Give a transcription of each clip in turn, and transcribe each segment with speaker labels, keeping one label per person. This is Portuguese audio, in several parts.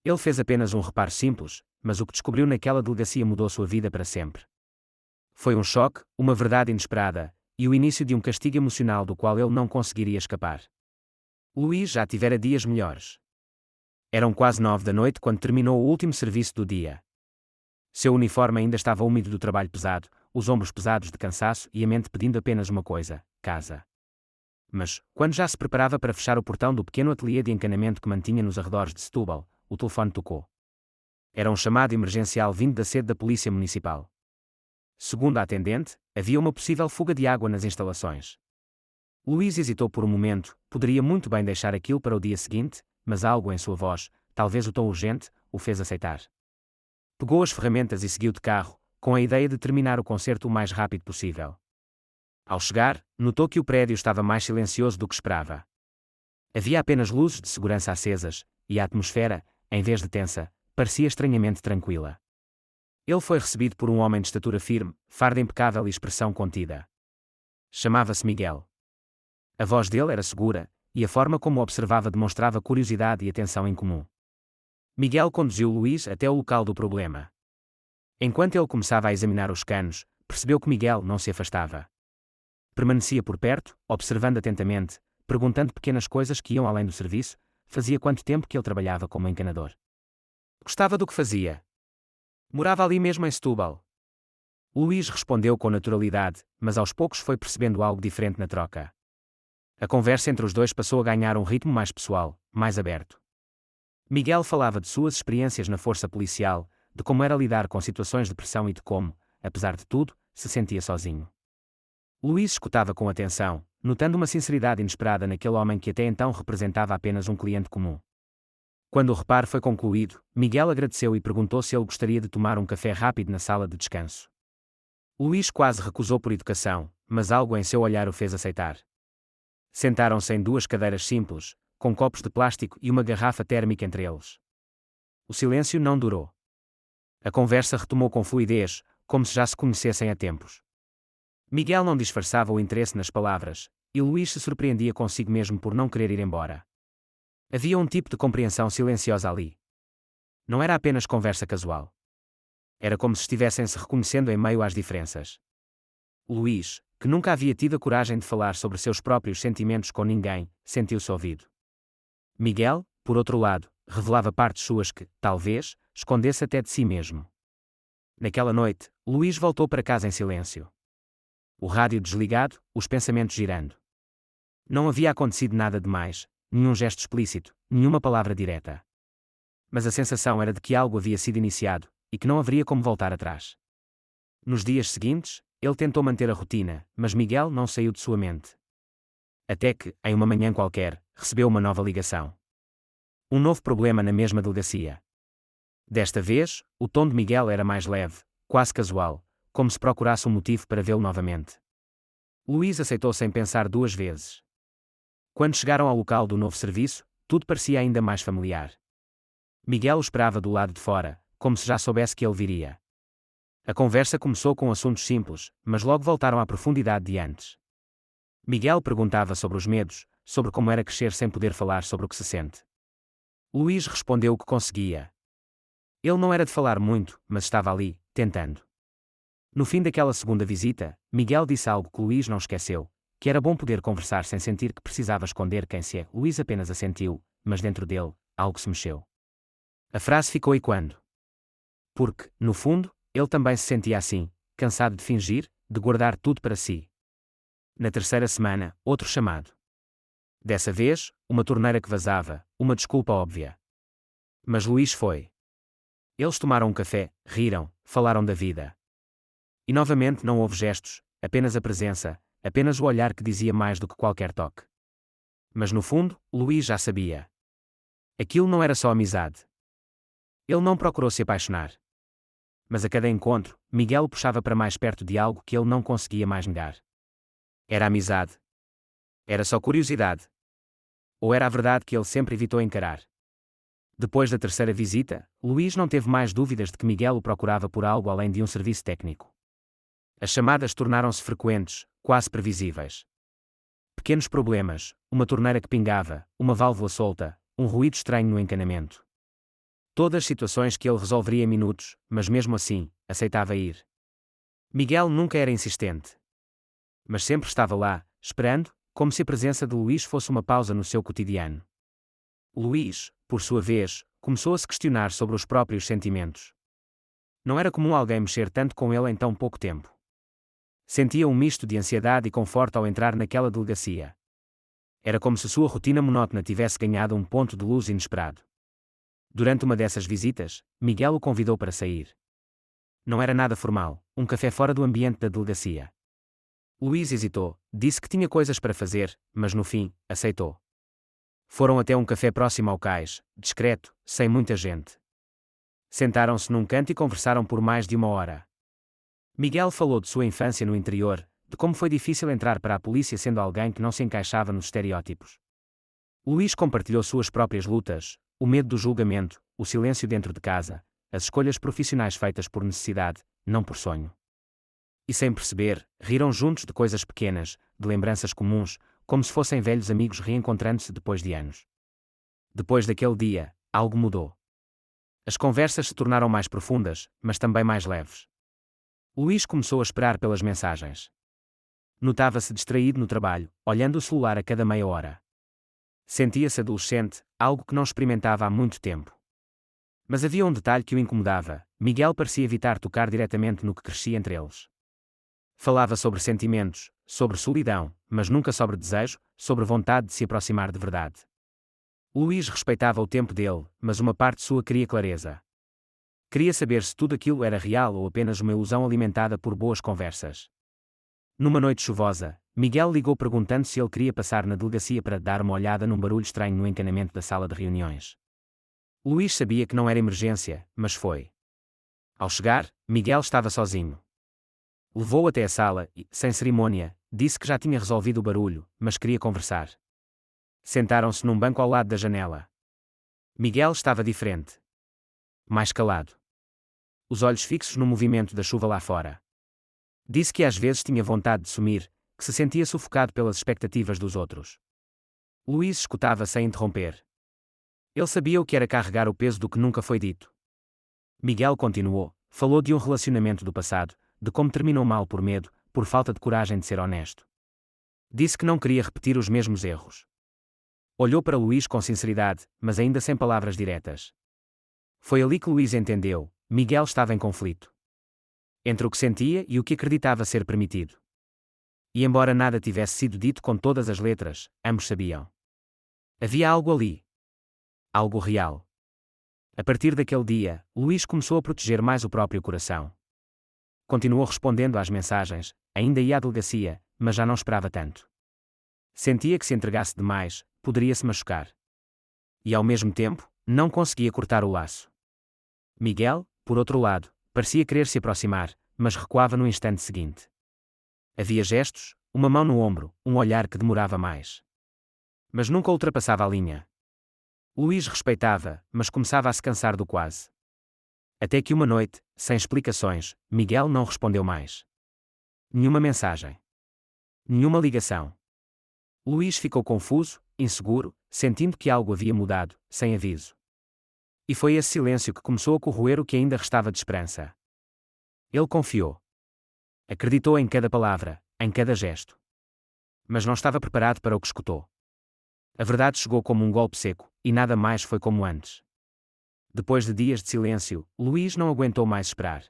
Speaker 1: Ele fez apenas um reparo simples, mas o que descobriu naquela delegacia mudou sua vida para sempre. Foi um choque, uma verdade inesperada, e o início de um castigo emocional do qual ele não conseguiria escapar. Luís já tivera dias melhores. Eram quase 9 da noite quando terminou o último serviço do dia. Seu uniforme ainda estava úmido do trabalho pesado, os ombros pesados de cansaço e a mente pedindo apenas uma coisa: casa. Mas, quando já se preparava para fechar o portão do pequeno ateliê de encanamento que mantinha nos arredores de Setúbal, o telefone tocou. Era um chamado emergencial vindo da sede da Polícia Municipal. Segundo a atendente, havia uma possível fuga de água nas instalações. Luís hesitou por um momento, poderia muito bem deixar aquilo para o dia seguinte, mas algo em sua voz, talvez o tom urgente, o fez aceitar. Pegou as ferramentas e seguiu de carro, com a ideia de terminar o concerto o mais rápido possível. Ao chegar, notou que o prédio estava mais silencioso do que esperava. Havia apenas luzes de segurança acesas, e a atmosfera, em vez de tensa, parecia estranhamente tranquila. Ele foi recebido por um homem de estatura firme, farda impecável e expressão contida. Chamava-se Miguel. A voz dele era segura, e a forma como o observava demonstrava curiosidade e atenção em comum. Miguel conduziu Luís até o local do problema. Enquanto ele começava a examinar os canos, percebeu que Miguel não se afastava. Permanecia por perto, observando atentamente, perguntando pequenas coisas que iam além do serviço. Fazia quanto tempo que ele trabalhava como encanador? Gostava do que fazia. Morava ali mesmo em Setúbal. Luís respondeu com naturalidade, mas aos poucos foi percebendo algo diferente na troca. A conversa entre os dois passou a ganhar um ritmo mais pessoal, mais aberto. Miguel falava de suas experiências na força policial, de como era lidar com situações de pressão e de como, apesar de tudo, se sentia sozinho. Luís escutava com atenção, notando uma sinceridade inesperada naquele homem que até então representava apenas um cliente comum. Quando o reparo foi concluído, Miguel agradeceu e perguntou se ele gostaria de tomar um café rápido na sala de descanso. Luís quase recusou por educação, mas algo em seu olhar o fez aceitar. Sentaram-se em duas cadeiras simples, com copos de plástico e uma garrafa térmica entre eles. O silêncio não durou. A conversa retomou com fluidez, como se já se conhecessem há tempos. Miguel não disfarçava o interesse nas palavras, e Luís se surpreendia consigo mesmo por não querer ir embora. Havia um tipo de compreensão silenciosa ali. Não era apenas conversa casual. Era como se estivessem se reconhecendo em meio às diferenças. Luís, que nunca havia tido a coragem de falar sobre seus próprios sentimentos com ninguém, sentiu-se ouvido. Miguel, por outro lado, revelava partes suas que, talvez, escondesse até de si mesmo. Naquela noite, Luís voltou para casa em silêncio. O rádio desligado, os pensamentos girando. Não havia acontecido nada demais, nenhum gesto explícito, nenhuma palavra direta. Mas a sensação era de que algo havia sido iniciado, e que não haveria como voltar atrás. Nos dias seguintes, ele tentou manter a rotina, mas Miguel não saiu de sua mente. Até que, em uma manhã qualquer, recebeu uma nova ligação. Um novo problema na mesma delegacia. Desta vez, o tom de Miguel era mais leve, quase casual, como se procurasse um motivo para vê-lo novamente. Luís aceitou sem pensar duas vezes. Quando chegaram ao local do novo serviço, tudo parecia ainda mais familiar. Miguel o esperava do lado de fora, como se já soubesse que ele viria. A conversa começou com assuntos simples, mas logo voltaram à profundidade de antes. Miguel perguntava sobre os medos, sobre como era crescer sem poder falar sobre o que se sente. Luís respondeu o que conseguia. Ele não era de falar muito, mas estava ali, tentando. No fim daquela segunda visita, Miguel disse algo que Luís não esqueceu, que era bom poder conversar sem sentir que precisava esconder quem se é. Luís apenas assentiu, mas dentro dele, algo se mexeu. A frase ficou ecoando. Porque, no fundo, ele também se sentia assim, cansado de fingir, de guardar tudo para si. Na terceira semana, outro chamado. Dessa vez, uma torneira que vazava, uma desculpa óbvia. Mas Luís foi. Eles tomaram um café, riram, falaram da vida. E novamente não houve gestos, apenas a presença, apenas o olhar que dizia mais do que qualquer toque. Mas no fundo, Luís já sabia. Aquilo não era só amizade. Ele não procurou se apaixonar. Mas a cada encontro, Miguel o puxava para mais perto de algo que ele não conseguia mais negar. Era amizade. Era só curiosidade. Ou era a verdade que ele sempre evitou encarar. Depois da terceira visita, Luís não teve mais dúvidas de que Miguel o procurava por algo além de um serviço técnico. As chamadas tornaram-se frequentes, quase previsíveis. Pequenos problemas, uma torneira que pingava, uma válvula solta, um ruído estranho no encanamento. Todas situações que ele resolveria em minutos, mas mesmo assim, aceitava ir. Miguel nunca era insistente. Mas sempre estava lá, esperando, como se a presença de Luís fosse uma pausa no seu cotidiano. Luís, por sua vez, começou a se questionar sobre os próprios sentimentos. Não era comum alguém mexer tanto com ele em tão pouco tempo. Sentia um misto de ansiedade e conforto ao entrar naquela delegacia. Era como se sua rotina monótona tivesse ganhado um ponto de luz inesperado. Durante uma dessas visitas, Miguel o convidou para sair. Não era nada formal, um café fora do ambiente da delegacia. Luís hesitou, disse que tinha coisas para fazer, mas no fim, aceitou. Foram até um café próximo ao cais, discreto, sem muita gente. Sentaram-se num canto e conversaram por mais de 1 hora. Miguel falou de sua infância no interior, de como foi difícil entrar para a polícia sendo alguém que não se encaixava nos estereótipos. Luís compartilhou suas próprias lutas, o medo do julgamento, o silêncio dentro de casa, as escolhas profissionais feitas por necessidade, não por sonho. E sem perceber, riram juntos de coisas pequenas, de lembranças comuns, como se fossem velhos amigos reencontrando-se depois de anos. Depois daquele dia, algo mudou. As conversas se tornaram mais profundas, mas também mais leves. Luís começou a esperar pelas mensagens. Notava-se distraído no trabalho, olhando o celular a cada meia hora. Sentia-se adolescente, algo que não experimentava há muito tempo. Mas havia um detalhe que o incomodava: Miguel parecia evitar tocar diretamente no que crescia entre eles. Falava sobre sentimentos, sobre solidão, mas nunca sobre desejo, sobre vontade de se aproximar de verdade. Luís respeitava o tempo dele, mas uma parte sua queria clareza. Queria saber se tudo aquilo era real ou apenas uma ilusão alimentada por boas conversas. Numa noite chuvosa, Miguel ligou perguntando se ele queria passar na delegacia para dar uma olhada num barulho estranho no encanamento da sala de reuniões. Luís sabia que não era emergência, mas foi. Ao chegar, Miguel estava sozinho. Levou-o até a sala e, sem cerimônia, disse que já tinha resolvido o barulho, mas queria conversar. Sentaram-se num banco ao lado da janela. Miguel estava diferente. Mais calado. Os olhos fixos no movimento da chuva lá fora. Disse que às vezes tinha vontade de sumir, que se sentia sufocado pelas expectativas dos outros. Luís escutava sem interromper. Ele sabia o que era carregar o peso do que nunca foi dito. Miguel continuou, falou de um relacionamento do passado, de como terminou mal por medo, por falta de coragem de ser honesto. Disse que não queria repetir os mesmos erros. Olhou para Luís com sinceridade, mas ainda sem palavras diretas. Foi ali que Luís entendeu: Miguel estava em conflito. Entre o que sentia e o que acreditava ser permitido. E embora nada tivesse sido dito com todas as letras, ambos sabiam. Havia algo ali. Algo real. A partir daquele dia, Luís começou a proteger mais o próprio coração. Continuou respondendo às mensagens, ainda ia à delegacia, mas já não esperava tanto. Sentia que se entregasse demais, poderia se machucar. E ao mesmo tempo, não conseguia cortar o laço. Miguel, por outro lado, parecia querer se aproximar, mas recuava no instante seguinte. Havia gestos, uma mão no ombro, um olhar que demorava mais. Mas nunca ultrapassava a linha. Luís respeitava, mas começava a se cansar do quase. Até que uma noite, sem explicações, Miguel não respondeu mais. Nenhuma mensagem. Nenhuma ligação. Luís ficou confuso, inseguro, sentindo que algo havia mudado, sem aviso. E foi esse silêncio que começou a corroer o que ainda restava de esperança. Ele confiou. Acreditou em cada palavra, em cada gesto. Mas não estava preparado para o que escutou. A verdade chegou como um golpe seco, e nada mais foi como antes. Depois de dias de silêncio, Luís não aguentou mais esperar.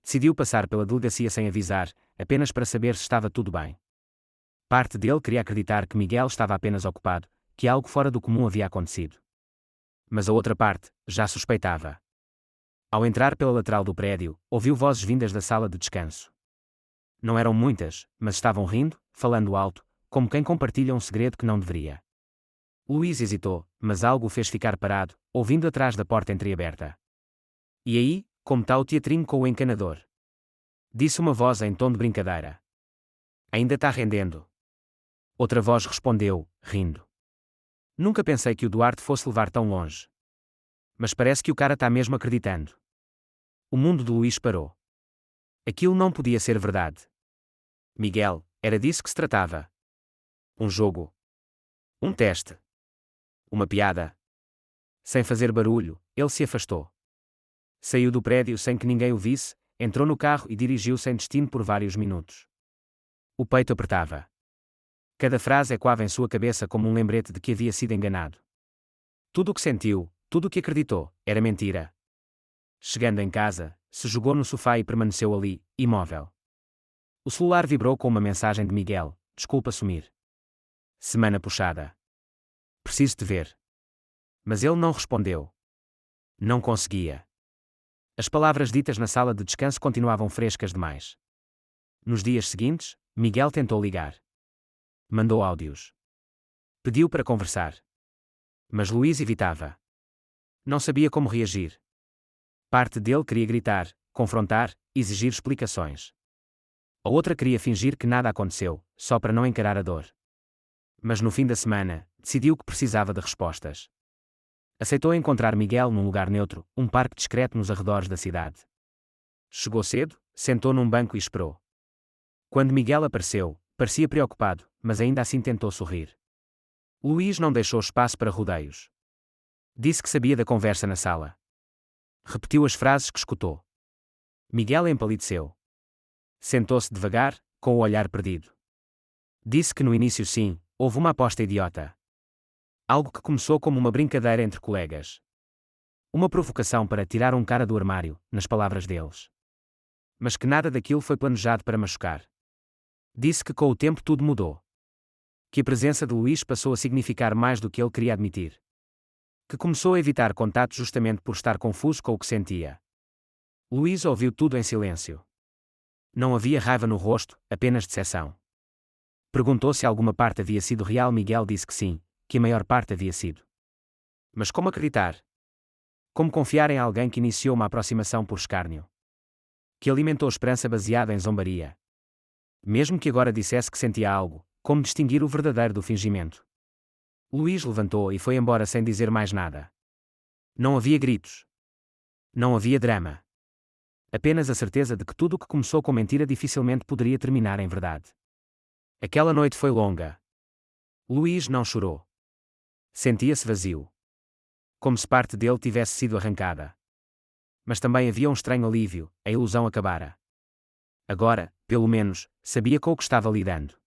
Speaker 1: Decidiu passar pela delegacia sem avisar, apenas para saber se estava tudo bem. Parte dele queria acreditar que Miguel estava apenas ocupado, que algo fora do comum havia acontecido. Mas a outra parte, já suspeitava. Ao entrar pela lateral do prédio, ouviu vozes vindas da sala de descanso. Não eram muitas, mas estavam rindo, falando alto, como quem compartilha um segredo que não deveria. Luís hesitou, mas algo o fez ficar parado, ouvindo atrás da porta entreaberta. E aí, como está o teatrinho com o encanador? Disse uma voz em tom de brincadeira. Ainda está rendendo. Outra voz respondeu, rindo. Nunca pensei que o Duarte fosse levar tão longe. Mas parece que o cara está mesmo acreditando. O mundo de Luís parou. Aquilo não podia ser verdade. Miguel, era disso que se tratava. Um jogo. Um teste. Uma piada. Sem fazer barulho, ele se afastou. Saiu do prédio sem que ninguém o visse, entrou no carro e dirigiu-se sem destino por vários minutos. O peito apertava. Cada frase ecoava em sua cabeça como um lembrete de que havia sido enganado. Tudo o que sentiu, tudo o que acreditou, era mentira. Chegando em casa, se jogou no sofá e permaneceu ali, imóvel. O celular vibrou com uma mensagem de Miguel: "Desculpa sumir. Semana puxada. Preciso te ver." Mas ele não respondeu. Não conseguia. As palavras ditas na sala de descanso continuavam frescas demais. Nos dias seguintes, Miguel tentou ligar. Mandou áudios. Pediu para conversar. Mas Luís evitava. Não sabia como reagir. Parte dele queria gritar, confrontar, exigir explicações. A outra queria fingir que nada aconteceu, só para não encarar a dor. Mas no fim da semana, decidiu que precisava de respostas. Aceitou encontrar Miguel num lugar neutro, um parque discreto nos arredores da cidade. Chegou cedo, sentou num banco e esperou. Quando Miguel apareceu, parecia preocupado, mas ainda assim tentou sorrir. Luís não deixou espaço para rodeios. Disse que sabia da conversa na sala. Repetiu as frases que escutou. Miguel empalideceu. Sentou-se devagar, com o olhar perdido. Disse que no início sim, houve uma aposta idiota. Algo que começou como uma brincadeira entre colegas. Uma provocação para tirar um cara do armário, nas palavras deles. Mas que nada daquilo foi planejado para machucar. Disse que com o tempo tudo mudou. Que a presença de Luís passou a significar mais do que ele queria admitir. Que começou a evitar contato justamente por estar confuso com o que sentia. Luís ouviu tudo em silêncio. Não havia raiva no rosto, apenas decepção. Perguntou se alguma parte havia sido real. Miguel disse que sim, que a maior parte havia sido. Mas como acreditar? Como confiar em alguém que iniciou uma aproximação por escárnio? Que alimentou esperança baseada em zombaria? Mesmo que agora dissesse que sentia algo, como distinguir o verdadeiro do fingimento? Luís levantou e foi embora sem dizer mais nada. Não havia gritos. Não havia drama. Apenas a certeza de que tudo o que começou com mentira dificilmente poderia terminar em verdade. Aquela noite foi longa. Luís não chorou. Sentia-se vazio. Como se parte dele tivesse sido arrancada. Mas também havia um estranho alívio, a ilusão acabara. Agora, pelo menos, sabia com o que estava lidando.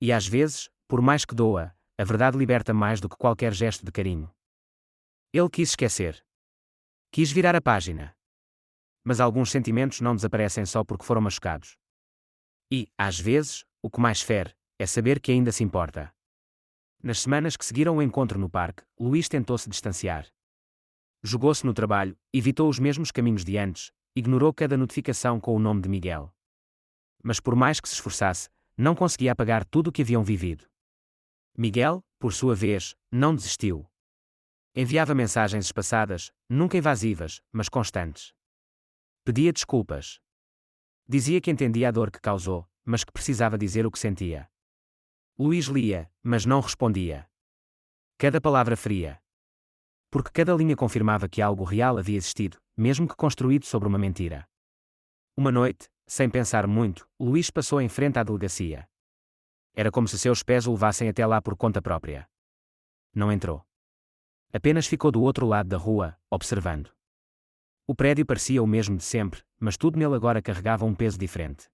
Speaker 1: E às vezes, por mais que doa, a verdade liberta mais do que qualquer gesto de carinho. Ele quis esquecer. Quis virar a página. Mas alguns sentimentos não desaparecem só porque foram machucados. E, às vezes, o que mais fere, é saber que ainda se importa. Nas semanas que seguiram o encontro no parque, Luís tentou se distanciar. Jogou-se no trabalho, evitou os mesmos caminhos de antes, ignorou cada notificação com o nome de Miguel. Mas por mais que se esforçasse, não conseguia apagar tudo o que haviam vivido. Miguel, por sua vez, não desistiu. Enviava mensagens espaçadas, nunca invasivas, mas constantes. Pedia desculpas. Dizia que entendia a dor que causou, mas que precisava dizer o que sentia. Luís lia, mas não respondia. Cada palavra feria. Porque cada linha confirmava que algo real havia existido, mesmo que construído sobre uma mentira. Uma noite, sem pensar muito, Luís passou em frente à delegacia. Era como se seus pés o levassem até lá por conta própria. Não entrou. Apenas ficou do outro lado da rua, observando. O prédio parecia o mesmo de sempre, mas tudo nele agora carregava um peso diferente.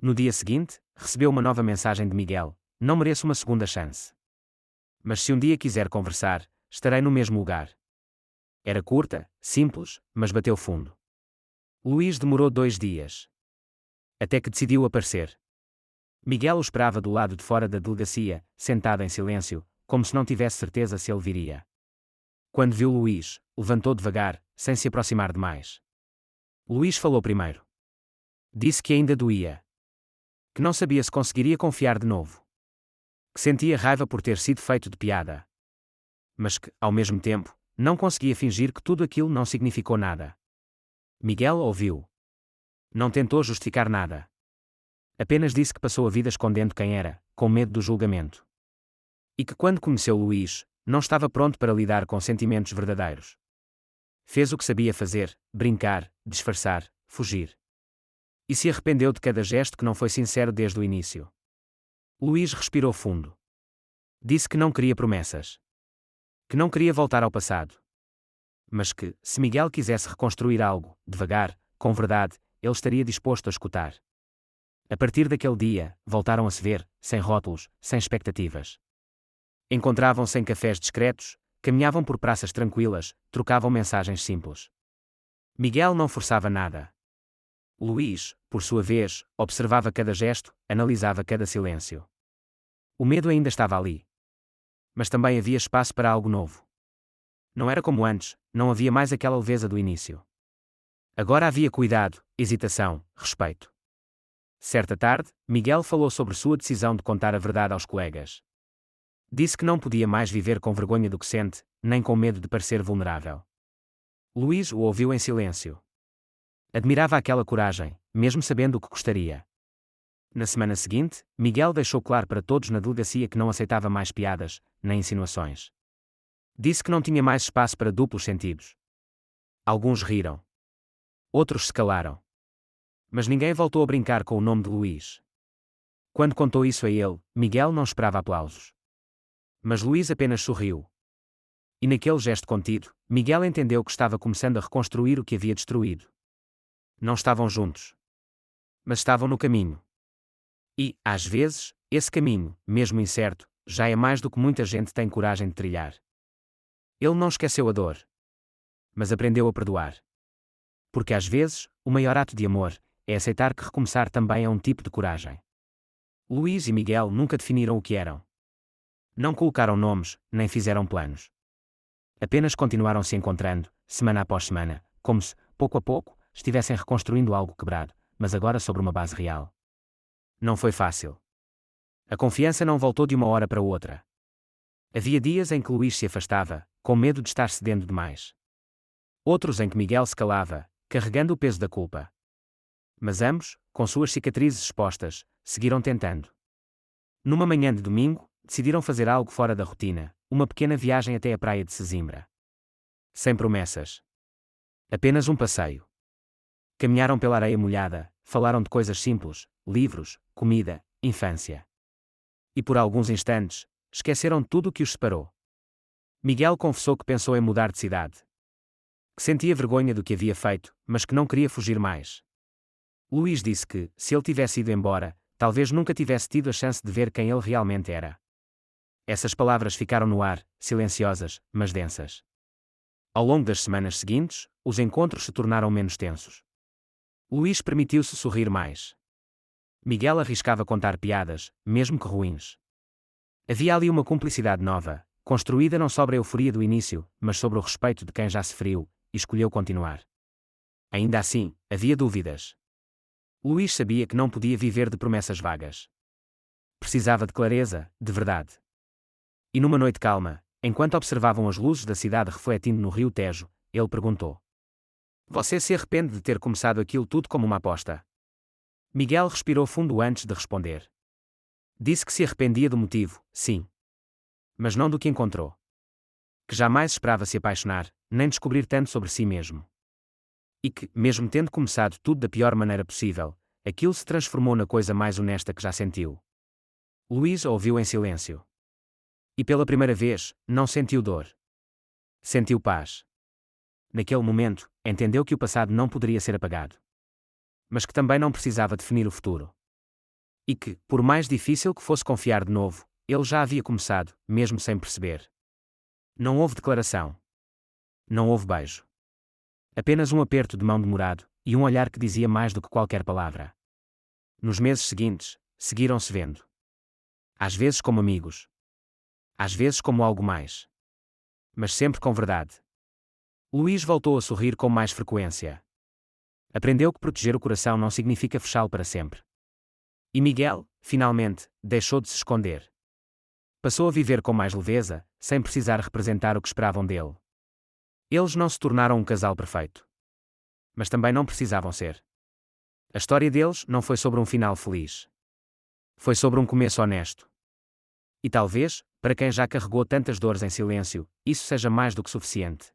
Speaker 1: No dia seguinte, recebeu uma nova mensagem de Miguel: "Não mereço uma segunda chance. Mas se um dia quiser conversar, estarei no mesmo lugar." Era curta, simples, mas bateu fundo. Luís demorou 2 dias. Até que decidiu aparecer. Miguel o esperava do lado de fora da delegacia, sentado em silêncio, como se não tivesse certeza se ele viria. Quando viu Luís, levantou devagar, sem se aproximar demais. Luís falou primeiro. Disse que ainda doía. Que não sabia se conseguiria confiar de novo. Que sentia raiva por ter sido feito de piada. Mas que, ao mesmo tempo, não conseguia fingir que tudo aquilo não significou nada. Miguel ouviu. Não tentou justificar nada. Apenas disse que passou a vida escondendo quem era, com medo do julgamento. E que quando conheceu Luís, não estava pronto para lidar com sentimentos verdadeiros. Fez o que sabia fazer: brincar, disfarçar, fugir. E se arrependeu de cada gesto que não foi sincero desde o início. Luís respirou fundo. Disse que não queria promessas. Que não queria voltar ao passado. mas que, se Miguel quisesse reconstruir algo, devagar, com verdade, ele estaria disposto a escutar. A partir daquele dia, voltaram a se ver, sem rótulos, sem expectativas. Encontravam-se em cafés discretos, caminhavam por praças tranquilas, trocavam mensagens simples. Miguel não forçava nada. Luís, por sua vez, observava cada gesto, analisava cada silêncio. O medo ainda estava ali. Mas também havia espaço para algo novo. Não era como antes, não havia mais aquela leveza do início. Agora havia cuidado, hesitação, respeito. Certa tarde, Miguel falou sobre sua decisão de contar a verdade aos colegas. Disse que não podia mais viver com vergonha do que sente, nem com medo de parecer vulnerável. Luís o ouviu em silêncio. Admirava aquela coragem, mesmo sabendo o que custaria. Na semana seguinte, Miguel deixou claro para todos na delegacia que não aceitava mais piadas, nem insinuações. Disse que não tinha mais espaço para duplos sentidos. Alguns riram. Outros se calaram. Mas ninguém voltou a brincar com o nome de Luís. Quando contou isso a ele, Miguel não esperava aplausos. Mas Luís apenas sorriu. E naquele gesto contido, Miguel entendeu que estava começando a reconstruir o que havia destruído. Não estavam juntos. Mas estavam no caminho. E, às vezes, esse caminho, mesmo incerto, já é mais do que muita gente tem coragem de trilhar. Ele não esqueceu a dor. Mas aprendeu a perdoar. Porque às vezes, o maior ato de amor é aceitar que recomeçar também é um tipo de coragem. Luís e Miguel nunca definiram o que eram. Não colocaram nomes, nem fizeram planos. Apenas continuaram se encontrando, semana após semana, como se, pouco a pouco, estivessem reconstruindo algo quebrado, mas agora sobre uma base real. Não foi fácil. A confiança não voltou de uma hora para outra. Havia dias em que Luís se afastava, com medo de estar cedendo demais. Outros em que Miguel se calava, carregando o peso da culpa. Mas ambos, com suas cicatrizes expostas, seguiram tentando. Numa manhã de domingo, decidiram fazer algo fora da rotina, uma pequena viagem até a praia de Sesimbra. Sem promessas. Apenas um passeio. Caminharam pela areia molhada, falaram de coisas simples, livros, comida, infância. E por alguns instantes, esqueceram tudo o que os separou. Miguel confessou que pensou em mudar de cidade. Que sentia vergonha do que havia feito, mas que não queria fugir mais. Luís disse que, se ele tivesse ido embora, talvez nunca tivesse tido a chance de ver quem ele realmente era. Essas palavras ficaram no ar, silenciosas, mas densas. Ao longo das semanas seguintes, os encontros se tornaram menos tensos. Luís permitiu-se sorrir mais. Miguel arriscava contar piadas, mesmo que ruins. Havia ali uma cumplicidade nova, construída não sobre a euforia do início, mas sobre o respeito de quem já se feriu, e escolheu continuar. Ainda assim, havia dúvidas. Luís sabia que não podia viver de promessas vagas. Precisava de clareza, de verdade. E numa noite calma, enquanto observavam as luzes da cidade refletindo no rio Tejo, ele perguntou: "Você se arrepende de ter começado aquilo tudo como uma aposta?" Miguel respirou fundo antes de responder. Disse que se arrependia do motivo, sim. Mas não do que encontrou. Que jamais esperava se apaixonar, nem descobrir tanto sobre si mesmo. E que, mesmo tendo começado tudo da pior maneira possível, aquilo se transformou na coisa mais honesta que já sentiu. Luís ouviu em silêncio. E pela primeira vez, não sentiu dor. Sentiu paz. Naquele momento, entendeu que o passado não poderia ser apagado. Mas que também não precisava definir o futuro. E que, por mais difícil que fosse confiar de novo, ele já havia começado, mesmo sem perceber. Não houve declaração. Não houve beijo. Apenas um aperto de mão demorado, e um olhar que dizia mais do que qualquer palavra. Nos meses seguintes, seguiram-se vendo. Às vezes como amigos. Às vezes como algo mais. Mas sempre com verdade. Luís voltou a sorrir com mais frequência. Aprendeu que proteger o coração não significa fechá-lo para sempre. E Miguel, finalmente, deixou de se esconder. Passou a viver com mais leveza, sem precisar representar o que esperavam dele. Eles não se tornaram um casal perfeito. Mas também não precisavam ser. A história deles não foi sobre um final feliz. Foi sobre um começo honesto. E talvez, para quem já carregou tantas dores em silêncio, isso seja mais do que suficiente.